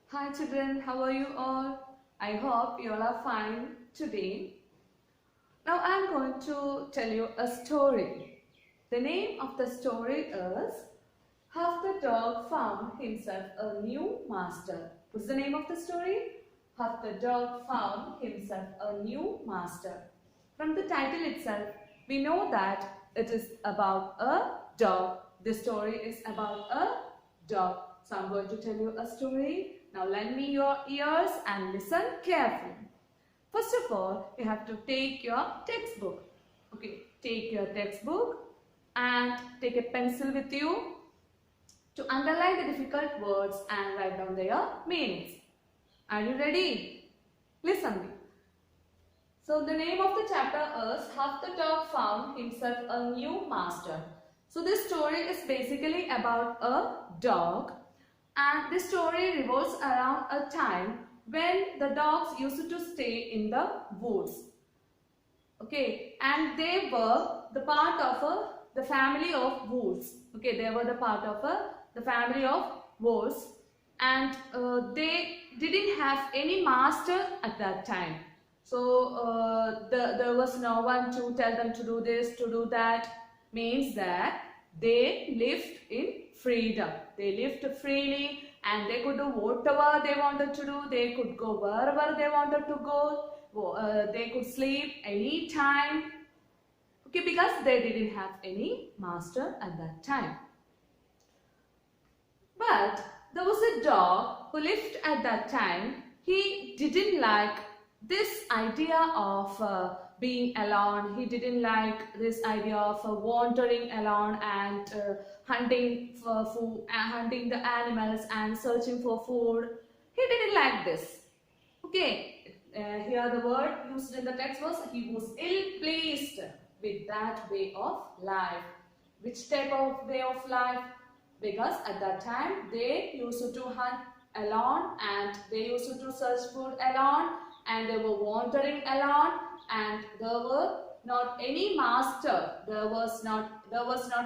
Hi children, how are you all? I hope you all are fine today. Now I am going to tell you a story. The name of the story is How the Dog Found Himself a New Master. What's the name of the story? How the Dog Found Himself a New Master. From the title itself, we know that it is about a dog. The story is about a dog. So I'm going to tell you a story. Now lend me your ears and listen carefully. First of all, you have to take your textbook. Okay, take your textbook and take a pencil with you to underline the difficult words and write down their meanings. Are you ready? Listen me. So the name of the chapter is How the Dog Found Himself a New Master. So this story is basically about a dog, and this story revolves around a time when the dogs used to stay in the woods. Okay, and they were the part of the family of wolves. Okay, they were the part of the family of wolves, and they didn't have any master at that time. So there was no one to tell them to do this, to do that. Means that they lived in freedom. They lived freely and they could do whatever they wanted to do. They could go wherever they wanted to go. They could sleep anytime. Okay, because they didn't have any master at that time. But there was a dog who lived at that time. He didn't like this idea of being alone. He didn't like this idea of wandering alone and hunting for food, hunting the animals and searching for food. He didn't like this. Okay, here the word used in the text was he was ill-pleased with that way of life. Which type of way of life? Because at that time they used to hunt alone and they used to search food alone and they were wandering alone and there were not any master. There was not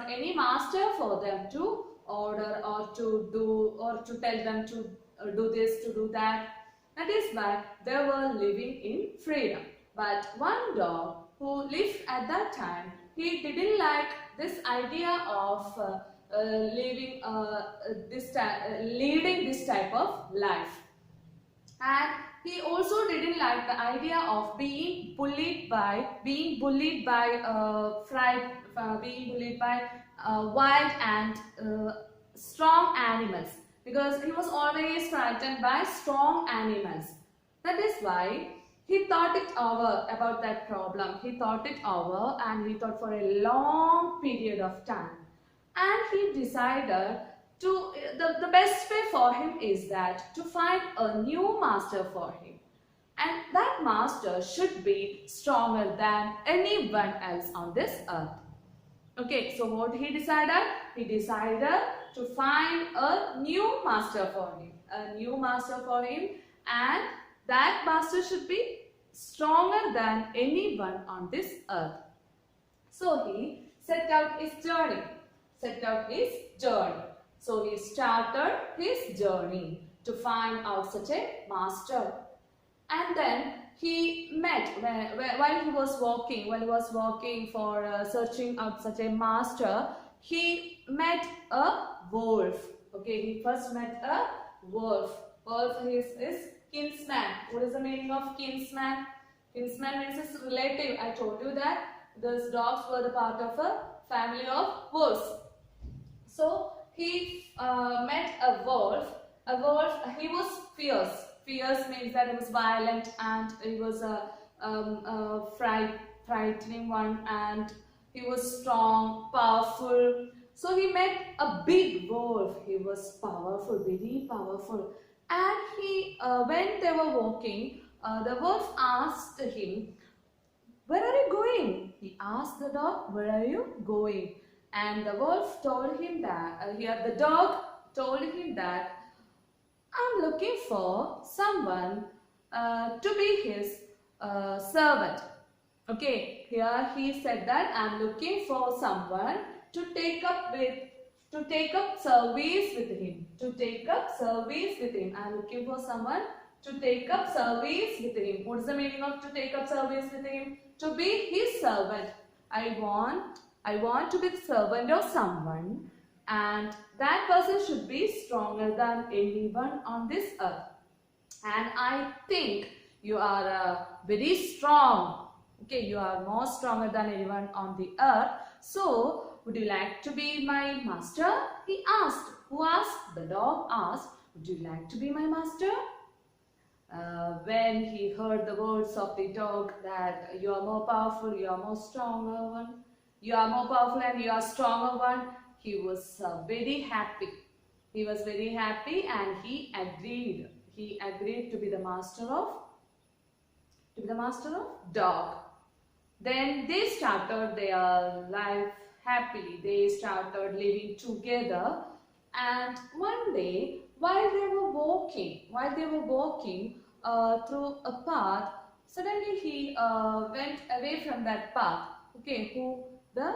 any master for them to order or to do or to tell them to do this, to do that. That is why they were living in freedom. But one dog who lived at that time, he didn't like this idea of leading this type of life, and he also didn't like the idea of being bullied by wild and strong animals, because he was always frightened by strong animals. That is why he thought it over about that problem. He thought it over and he thought for a long period of time. And he decided to, the best way for him is that to find a new master for him. And that master should be stronger than anyone else on this earth. Okay, so what he decided? He decided to find a new master for him. A new master for him, and that master should be stronger than anyone on this earth. So he set out his journey. So he started his journey to find out such a master. And then he met, while he was walking for searching out such a master, he met a wolf. Okay, he first met a wolf. Wolf is his kinsman. What is the meaning of kinsman? Kinsman means his relative. I told you that those dogs were the part of a family of wolves. So he met a wolf. He was fierce. Fierce means that he was violent and he was a frightening one, and he was strong, powerful. So he met a big wolf. He was powerful, very powerful. And he, when they were walking, the wolf asked him, "Where are you going?" He asked the dog, "Where are you going?" And the wolf told him that, the dog told him that, "I'm looking for someone to be his servant." Okay, here he said that I'm looking for someone to take up with to take up service with him. To take up service with him. I am looking for someone to take up service with him. What is the meaning of to take up service with him? To be his servant. I want to be the servant of someone, and that person should be stronger than anyone on this earth. And I think you are very strong. Okay, you are more stronger than anyone on the earth. So, would you like to be my master? He asked. Who asked? The dog asked, would you like to be my master? When he heard the words of the dog that you are more powerful, you are more stronger one, you are more powerful and you are stronger one, he was very happy. He was very happy and he agreed. He agreed to be the master of dog. Then they started their life happily. They started living together, and one day while they were walking through a path, suddenly he went away from that path. Okay, the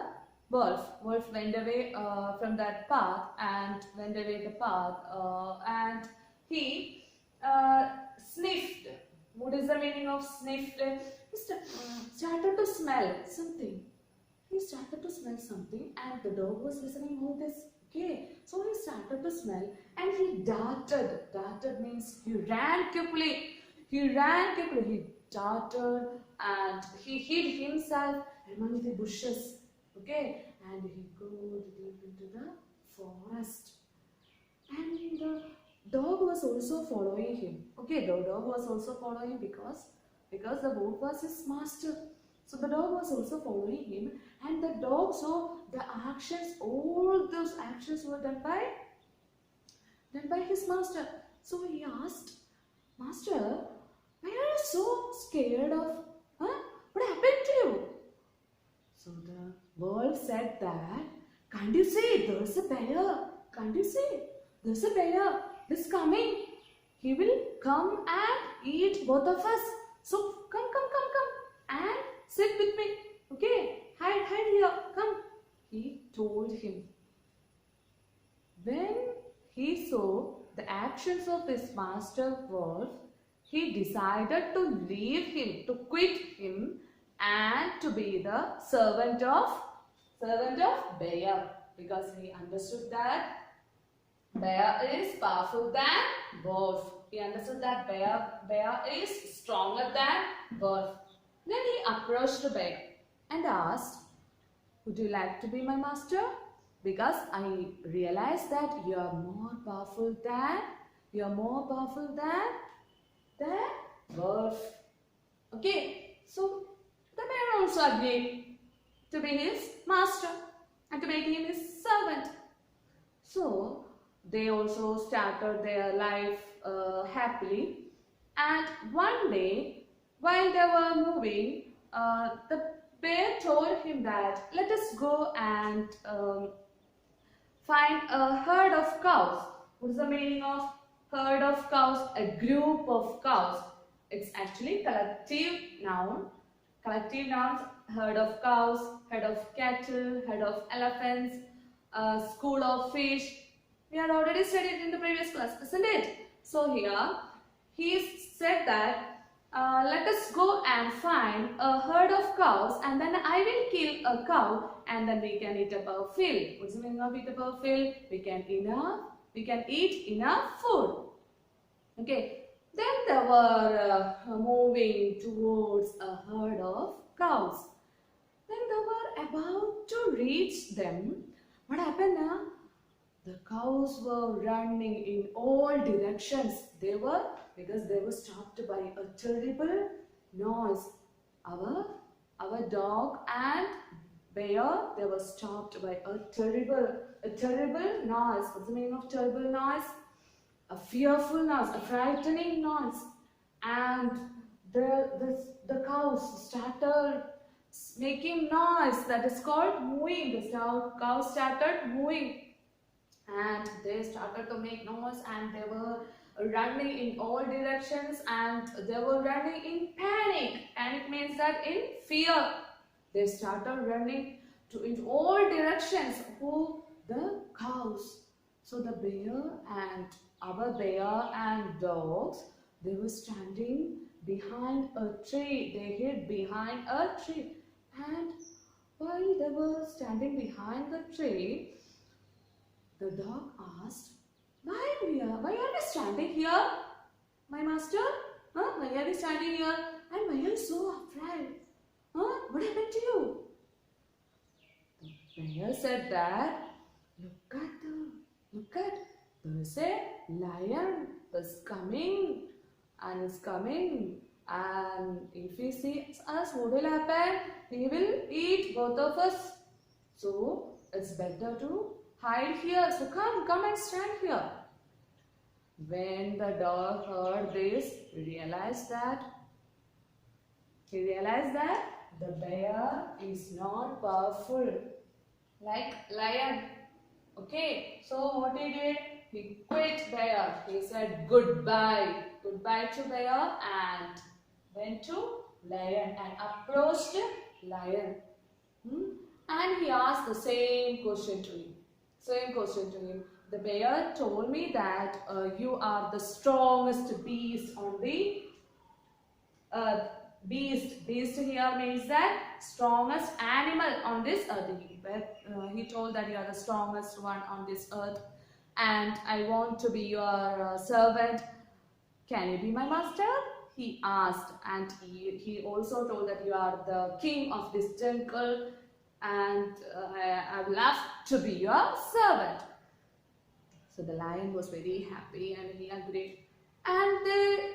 wolf went away from that path and went away the path, and he sniffed. What is the meaning of sniffed? He started to smell something. He started to smell something, and the dog was listening all this. Okay, so he started to smell and he darted. Darted means he ran quickly. He darted and he hid himself among the bushes. Okay, and he go deep into the forest. And the dog was also following him. Okay, the dog was also following because the wolf was his master. So the dog was also following him, and the dog saw the actions. All those actions were done by his master. So he asked, "Master, why are you so scared of? Huh? What happened to you?" So the wolf said that, "Can't you see? There's a bear. Can't you see? There's a bear. He's coming. He will come and eat both of us. So come and sit with me. Okay, hide here. Come." He told him. When he saw the actions of his master wolf, he decided to leave him, to quit him, and to be the servant of bear, because he understood that bear is powerful than wolf. He understood that bear is stronger than wolf. Then he approached the bear and asked, "Would you like to be my master? Because I realize that you are more powerful than wolf." Okay, so the bear also agreed to be his master and to make him his servant. So they also started their life happily. And one day, while they were moving, the bear told him that, "Let us go and find a herd of cows." What is the meaning of herd of cows? A group of cows. It's actually collective noun. Collective nouns: herd of cows, herd of cattle, herd of elephants, school of fish. We had already studied in the previous class, isn't it? So here he said that, "Let us go and find a herd of cows, and then I will kill a cow, and then we can eat up our fill." What's the meaning of eat up our fill? We can eat enough food. Okay. Then they were moving towards a herd of cows. Then they were about to reach them. What happened now? The cows were running in all directions. Because they were stopped by a terrible noise. Our dog and bear, they were stopped by a terrible noise. What's the meaning of terrible noise? A fearful noise, a frightening noise. And the cows started making noise that is called mooing. The cows started mooing. And they started to make noise, and they were running in all directions, and they were running in panic. Panic means that in fear. They started running in all directions. the cows. So the our bear and dogs, they were standing behind a tree. They hid behind a tree. And while they were standing behind the tree, the dog asked, why are we standing here, my master? Huh? Why are we standing here? And why are you so afraid? Huh? What happened to you? The bear said that, look at, there is a lion is coming and is coming, and if he sees us, what will happen? He will eat both of us. So it's better to hide here. So come and stand here. When the dog heard this, he realized that the bear is not powerful like lion. Okay, so what he did? He quit bear. He said goodbye to bear and went to lion and approached lion. And he asked the same question to him. The bear told me that you are the strongest beast on the earth. Beast here means that strongest animal on this earth. He told that you are the strongest one on this earth, and I want to be your servant. Can you be my master? He asked, and he also told that you are the king of this jungle, and I would love to be your servant. So the lion was very happy and he agreed. And they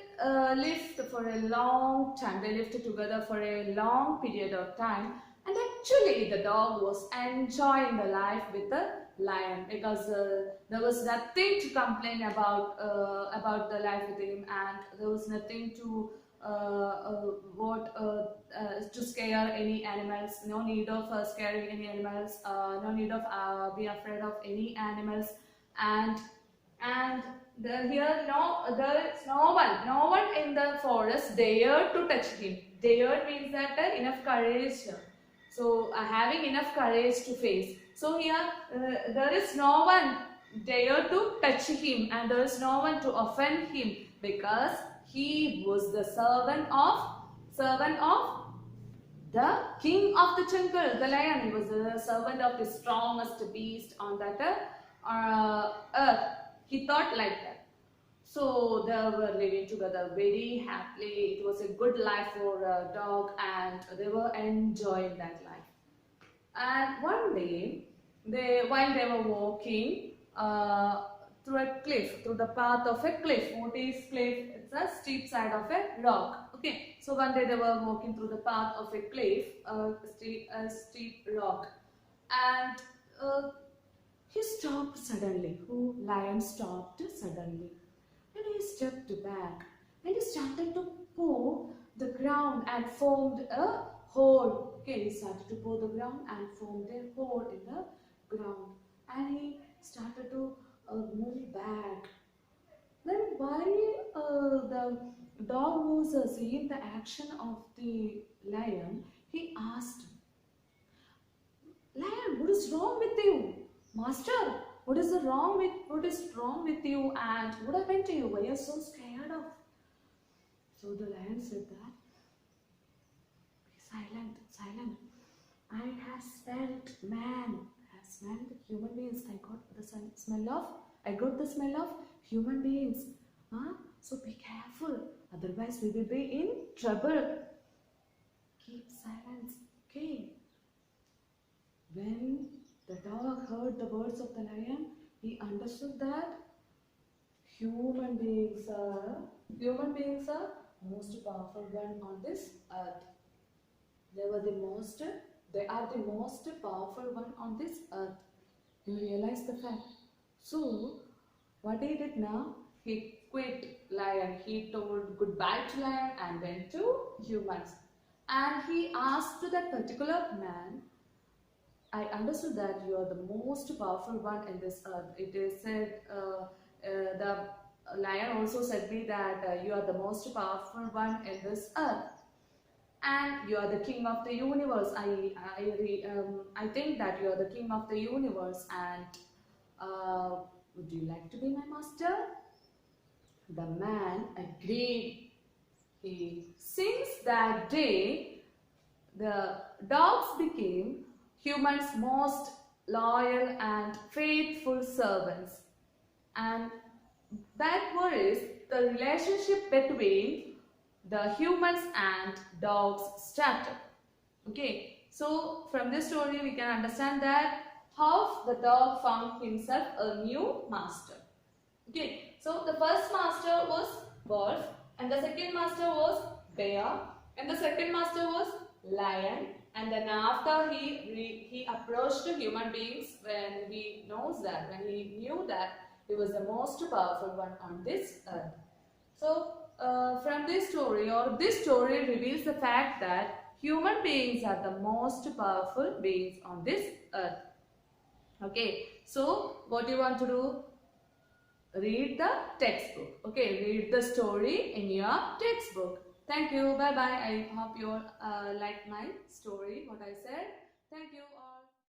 lived for a long time. They lived together for a long period of time. And actually the dog was enjoying the life with the lion, because there was nothing to complain about the life with him, and there was nothing to scare any animals. No need of scaring any animals. No need of be afraid of any animals. And there is no one in the forest dared to touch him. Dared means that enough courage. So having enough courage to face. So here there is no one dared to touch him, and there is no one to offend him, because he was the servant of the king of the jungle, the lion. He was the servant of the strongest beast on that earth. He thought like that. So they were living together very happily. It was a good life for a dog, and they were enjoying that life. And one day, while they were walking through the path of a cliff. What is cliff? It's a steep side of a rock. Okay. So one day they were walking through the path of a cliff, a steep rock, and he stopped suddenly. Lion stopped suddenly. And he stepped back and he started to paw the ground and formed a hole. Okay, he started to paw the ground and formed a hole in the ground. And he started to move back. Then while the dog was seeing the action of the lion, he asked, "Lion, what is wrong with you? Master, what is wrong with you, and what happened to you? Why are you so scared of?" So the lion said that, "Be silent. I have smelled human beings. I got the smell of human beings. So be careful, otherwise we will be in trouble. Keep silence, okay?" When the dog heard the words of the lion, he understood that human beings are most powerful one on this earth. They are the most powerful one on this earth. You realize the fact. So what he did now? He quit lion. He told goodbye to lion and went to humans. And he asked to that particular man, "I understood that you are the most powerful one in this earth." It is said, the lion also said me that you are the most powerful one in this earth. and you are the king of the universe. I think that you are the king of the universe, and would you like to be my master? The man agreed. Since that day, the dogs became humans' most loyal and faithful servants, and that was the relationship between the humans and dogs started. Okay, so from this story we can understand that how the dog found himself a new master. Okay, so the first master was wolf, and the second master was bear, and the second master was lion, and then after he approached human beings when he knew that he was the most powerful one on this earth. So from this story reveals the fact that human beings are the most powerful beings on this earth. Okay, so what you want to do? Read the textbook. Okay, read the story in your textbook. Thank you. Bye bye. I hope you all like my story, what I said. Thank you all.